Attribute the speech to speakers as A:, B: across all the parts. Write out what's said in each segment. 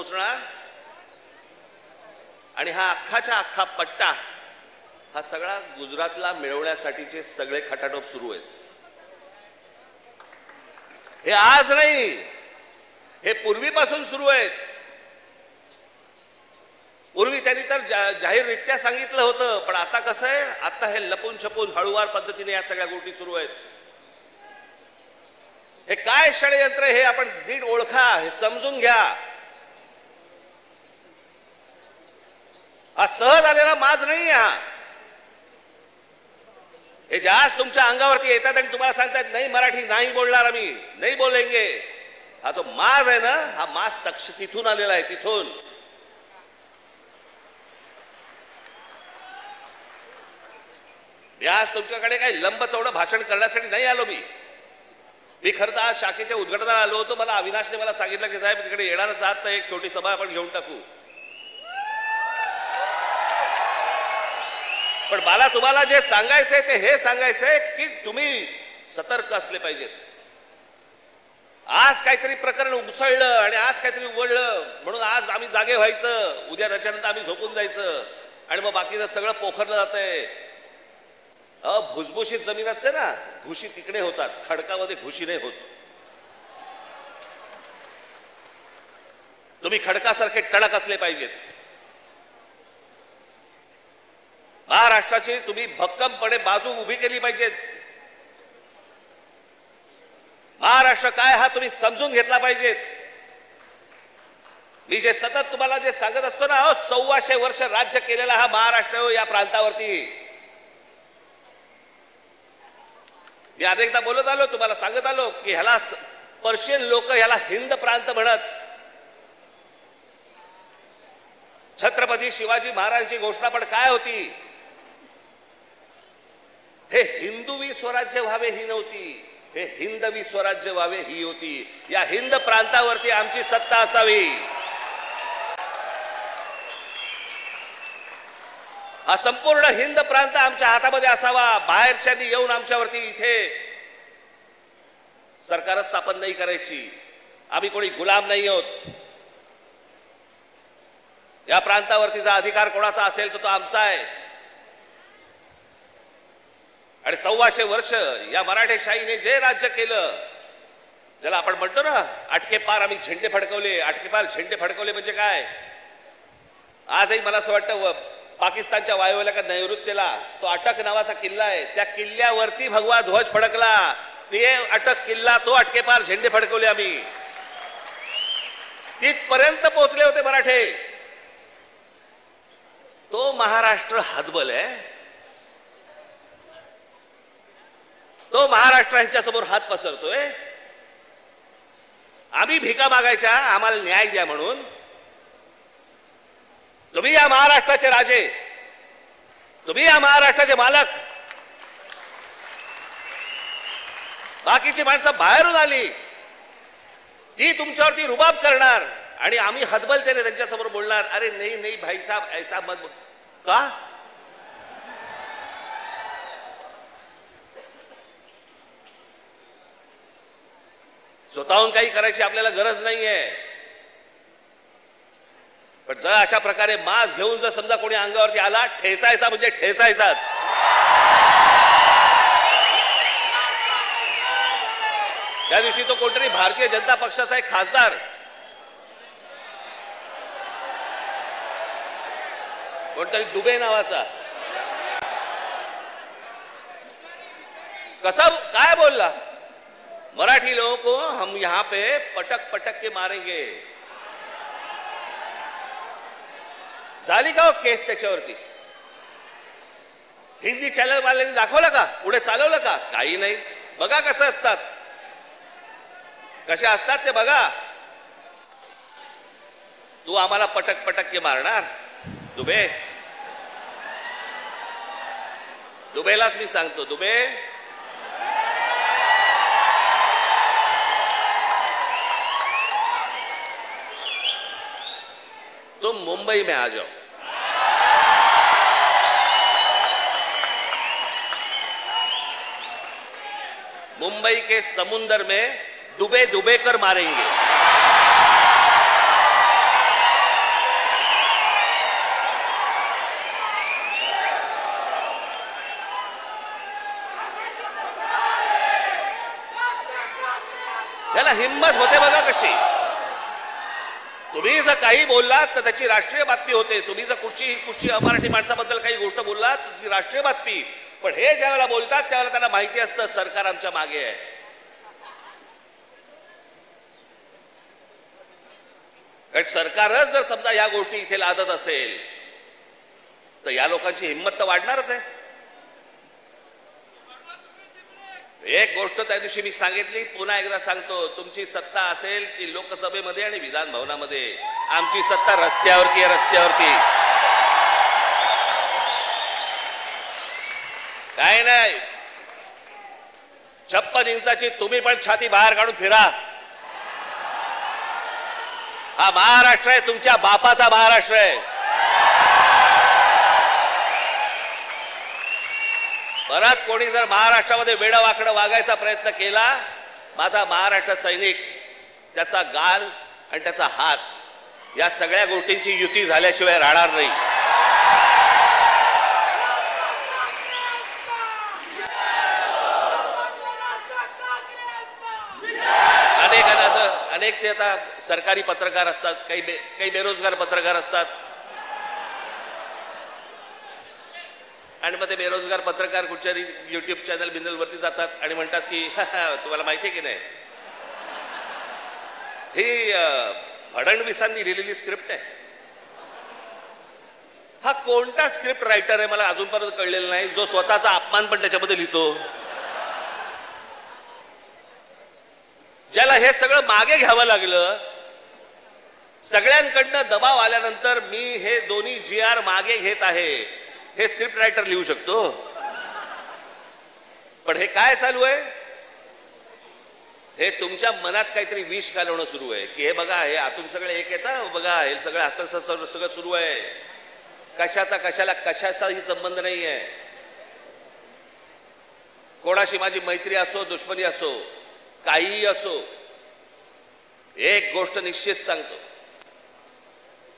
A: पोहोचणार आणि हा अख्खाच्या अख्खा पट्टा हा सगळा गुजरातला मिळवण्यासाठीचे सगळे खटाटोप सुरू आहेत. हे आज नाही, हे पूर्वीपासून सुरू आहेत. पूर्वी त्यांनी तर जाहीररित्या सांगितलं होतं, पण आता कसं आहे, आता हे लपून छपून हळूवार पद्धतीने या सगळ्या गोष्टी सुरू आहेत. हे काय षडयंत्र हे आपण नीट ओळखा, हे समजून घ्या. हा सहज आलेला माज नाही. हे ज्या तुमच्या अंगावरती येतात आणि तुम्हाला सांगतात नाही मराठी नाही बोलणार, आम्ही नाही बोलेंगे, हा जो माज आहे ना, हा माज तिथून आलेला आहे. तिथून आज तुमच्याकडे काही लंब चौडं भाषण करण्यासाठी नाही आलो. मी खरं तर आज शाखेच्या उद्घाटनाला आलो होतो. मला अविनाशने मला सांगितलं की साहेब तिकडे येणारच आहात तर एक छोटी सभा आपण घेऊन टाकू. पण मला तुम्हाला जे सांगायचंय ते हे सांगायचंय की तुम्ही सतर्क असले पाहिजेत. आज काहीतरी प्रकरण उसळलं आणि आज काहीतरी उघडलं म्हणून आज आम्ही जागे व्हायचं, उद्या त्याच्यानंतर आम्ही झोपून जायचं आणि मग बाकीचं सगळं पोखरलं जातंय. भुसभुशीत जमीन असते ना, घुशी तिकडे होतात, खडकामध्ये घुशी नाही होत. तुम्ही खडकासारखे टणक असले पाहिजेत. महाराष्ट्राची तुम्ही भक्कमपणे बाजू उभी केली पाहिजेत. महाराष्ट्र काय हा तुम्ही समजून घेतला पाहिजेत. मी जे सतत तुम्हाला जे सांगत असतो ना, 1400 वर्ष राज्य केलेला हा महाराष्ट्र या प्रांतावरती. मी अनेकदा बोलत आलो, तुम्हाला सांगत आलो की ह्याला पर्शियन लोक ह्याला हिंद प्रांत म्हणत. छत्रपती शिवाजी महाराजांची घोषणा पण काय होती, हे हिंदवी स्वराज्य व्हावे ही नव्हती, हे हिंदवी स्वराज्य व्हावे ही होती. या हिंद प्रांतावरती आमची सत्ता असावी. हा संपूर्ण हिंद प्रांत आमच्या हातामध्ये असावा. बाहेरच्यांनी येऊन आमच्यावरती इथे सरकार स्थापन नाही करायची. आम्ही कोणी गुलाम नाही आहोत. या प्रांतावरतीचा अधिकार कोणाचा असेल तो आमचा आहे. आणि 1400 वर्ष या मराठेशाहीने जे राज्य केलं, ज्याला आपण म्हणतो ना अटके पार आम्ही झेंडे फडकवले. अटके पार झेंडे फडकवले म्हणजे काय, आजही मला असं वाटतं पाकिस्तानच्या वायुव्याला का नैऋत्येला तो अटक नावाचा किल्ला आहे, त्या किल्ल्यावरती भगवा ध्वज फडकला. ते अटक किल्ला, तो अटके पार झेंडे फडकवले आम्ही. तिथपर्यंत पोहोचले होते मराठे. तो महाराष्ट्र हतबल आहे. तो महाराष्ट्र यांच्या समोर हात पसरतोय. आम्ही भिका मागायच्या आम्हाला न्याय द्या म्हणून. तुम्ही या महाराष्ट्राचे राजे, तुम्ही या महाराष्ट्राचे मालक. बाकीची माणसं बाहेरून आली, ती तुमच्यावरती रुबाब करणार आणि आम्ही हतबलतेने त्यांच्या समोर बोलणार, अरे नाही नाही भाई साहब ऐसा मत. का स्वतःहून काही करायची आपल्याला गरज नाहीये. पण जर अशा प्रकारे माज घेऊन जर समजा कोणी अंगावरती आला, ठेचायचा म्हणजे ठेचायचाच. त्या दिवशी तो कोणतरी भारतीय जनता पक्षाचा एक खासदार, कोणतरी दुबे नावाचा, कसा काय बोलला, मराठी लोगों को हम यहां पे पटक पटक के मारेंगे. झाली का हो केस त्याच्यावरती? हिंदी चॅनल वाल्यांनी दाखवलं का, पुढे चालवलं का? काही नाही. बघा कसं असतात, कसे असतात ते बघा. तू आम्हाला पटक पटक के मारणार दुबे? दुबेलाच मी सांगतो, दुबे तुम मुंबई में आ जाओ. मुंबई के समुंदर में डूबे डूबे कर मारेंगे. त्याला हिंमत होते बघा कशी. तुम्ही जर काही बोललात तर त्याची राष्ट्रीय बातमी होते. तुम्ही जर कुठची अमराठी माणसाबद्दल काही गोष्ट बोललात ती राष्ट्रीय बातमी. पण हे ज्यावेळेला बोलतात त्यावेळेला त्यांना माहिती असतं सरकार आमच्या मागे आहे. कारण सरकारच जर समजा या गोष्टी इथे लादत असेल तर या लोकांची हिंमत तर वाढणारच आहे. एक गोष्ट त्या दिवशी मी सांगितली, पुन्हा एकदा सांगतो, तुमची सत्ता असेल ती लोकसभेमध्ये आणि विधान भवनामध्ये. आमची सत्ता रस्त्यावरती आहे, रस्त्यावरती. काय नाही, 56 इंचाची तुम्ही पण छाती बाहेर काढून फिरा. हा महाराष्ट्र आहे, तुमच्या बापाचा महाराष्ट्र आहे. परत कोणी जर महाराष्ट्रामध्ये वेडं वाकडं वागायचा प्रयत्न केला, माझा महाराष्ट्र सैनिक त्याचा गाल आणि त्याचा हात या सगळ्या गोष्टींची युती झाल्याशिवाय राहणार नाही. अनेक ते आता सरकारी पत्रकार असतात, काही बेरोजगार पत्रकार असतात आणि मग ते बेरोजगार पत्रकार कुठच्या युट्यूब चॅनल बिनलवरती जातात आणि म्हणतात की तुम्हाला माहिती आहे की नाही, ही फडणवीसांनी लिहिलेली स्क्रिप्ट आहे. हा कोणता स्क्रिप्ट रायटर आहे मला अजूनपर्यंत कळलेला नाही जो स्वतःचा अपमान पण त्याच्यामध्ये लिहितो. ज्याला हे सगळं मागे घ्यावं लागलं, सगळ्यांकडनं दबाव आल्यानंतर मी हे दोन्ही GR मागे घेत आहे, हे स्क्रिप्ट रायटर लिहू शकतो. पण हे काय चालू आहे, हे तुमच्या मनात काहीतरी विष घालवणं सुरू आहे की हे बघा हे आतून सगळे एक येतं, बघा हे सगळं असं सगळं सुरू आहे. कशाचाही संबंध नाही आहे. कोणाशी माझी मैत्री असो, दुश्मनी असो, काहीही असो, एक गोष्ट निश्चित सांगतो,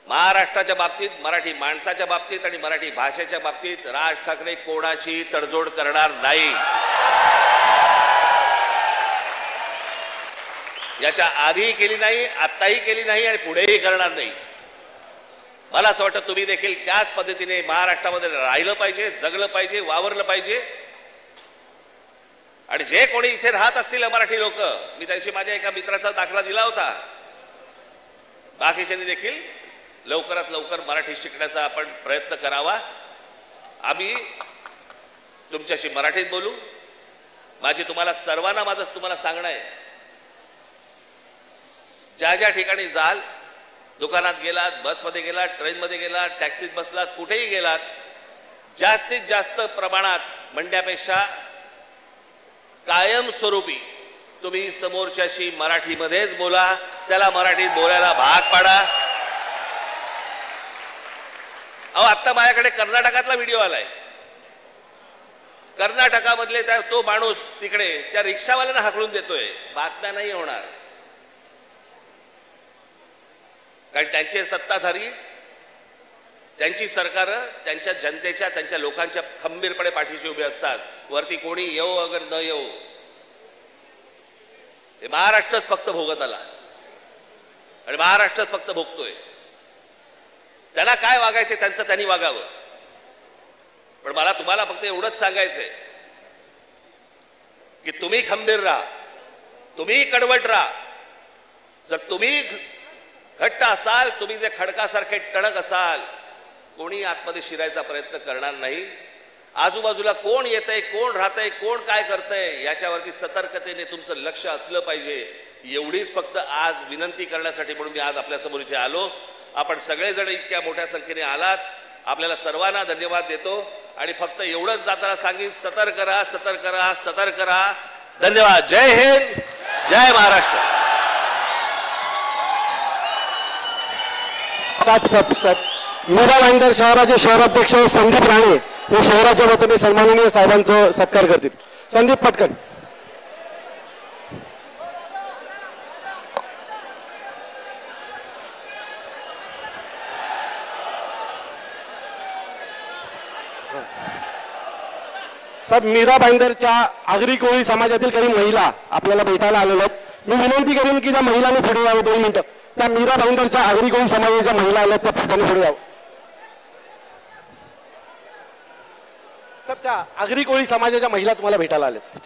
A: महाराष्ट्राच्या बाबतीत, मराठी माणसाच्या बाबतीत आणि मराठी भाषेच्या बाबतीत राज ठाकरे कोणाशी तडजोड करणार नाही. याच्या आधीही केली नाही, आत्ताही केली नाही आणि पुढेही करणार नाही. मला असं वाटतं तुम्ही देखील त्याच पद्धतीने महाराष्ट्रामध्ये राहिलं पाहिजे, जगलं पाहिजे, वावरलं पाहिजे. आणि जे कोणी इथे राहत असतील मराठी लोक, मी त्यांची माझ्या एका मित्राचा दाखला दिला होता, बाकीच्यांनी देखील लवकरात लवकर मराठी शिकण्याचा आपण प्रयत्न करावा. आम्ही तुमच्याशी मराठीत बोलू. माझी तुम्हाला सर्वांना तुम्हाला सांगणं आहे, ज्या ज्या ठिकाणी जाल, दुकानात गेलात, बसमध्ये गेलात, ट्रेनमध्ये गेलात, टॅक्सीत बसलात, कुठेही गेलात, जास्तीत जास्त प्रमाणात म्हणण्यापेक्षा कायमस्वरूपी तुम्ही समोरच्याशी मराठीमध्येच बोला, त्याला मराठीत बोलायला भाग पाडा. अहो आता माझ्याकडे कर्नाटकातला व्हिडिओ आलाय. कर्नाटकामधले तो माणूस तिकडे त्या रिक्षावाल्यांना हाकलून देतोय. बातम्या नाही होणार, कारण त्यांचे सत्ताधारी, त्यांची सरकार त्यांच्या जनतेच्या, त्यांच्या लोकांच्या खंबीरपणे पाठीशी उभे असतात. वरती कोणी येऊ अगर न येऊ, हे महाराष्ट्रच फक्त भोगत आला आणि महाराष्ट्रच फक्त भोगतोय. त्याला काय वागायचं त्यांचं त्यांनी वागावं. पण मला तुम्हाला फक्त एवढंच सांगायचंय की तुम्ही खंबीर राहा, तुम्ही कडवट राहा. जर तुम्ही घट्ट असाल, तुम्ही जे खडकासारखे टणक असाल, कोणी आतमध्ये शिरायचा प्रयत्न करणार नाही. आजूबाजूला कोण येतंय, कोण राहतंय, कोण काय करतंय याच्यावरती सतर्कतेने तुमचं लक्ष असलं पाहिजे. एवढीच फक्त आज विनंती करण्यासाठी म्हणून मी आज आपल्यासमोर इथे आलो. आपण सगळेजण इतक्या मोठ्या संख्येने आलात, आपल्याला सर्वांना धन्यवाद देतो आणि फक्त एवढंच जाताना सांगेन, सतर्क राहा, सतर्क राहा, सतर्क राहा. धन्यवाद. जय हिंद, जय महाराष्ट्र.
B: मीरा भाईंदर शहराचे शहराध्यक्ष संदीप राणे हे शहराच्या वतीने सन्माननीय साहेबांचा सत्कार करतील. संदीप पटकन. साहेब, मीरा भाईंदरच्या आगरी कोळी समाजातील काही महिला आपल्याला भेटायला आलेल्या आहेत. मी विनंती करेन की त्या महिलांनी पुढे यावं 2 मिनिटं. त्या मीरा भाईंदरच्या आगरी कोळी समाजाच्या महिला आल्या त्या त्यांनी पुढे यावं. सर त्या आगरी कोळी समाजाच्या महिला तुम्हाला भेटायला आल्यात.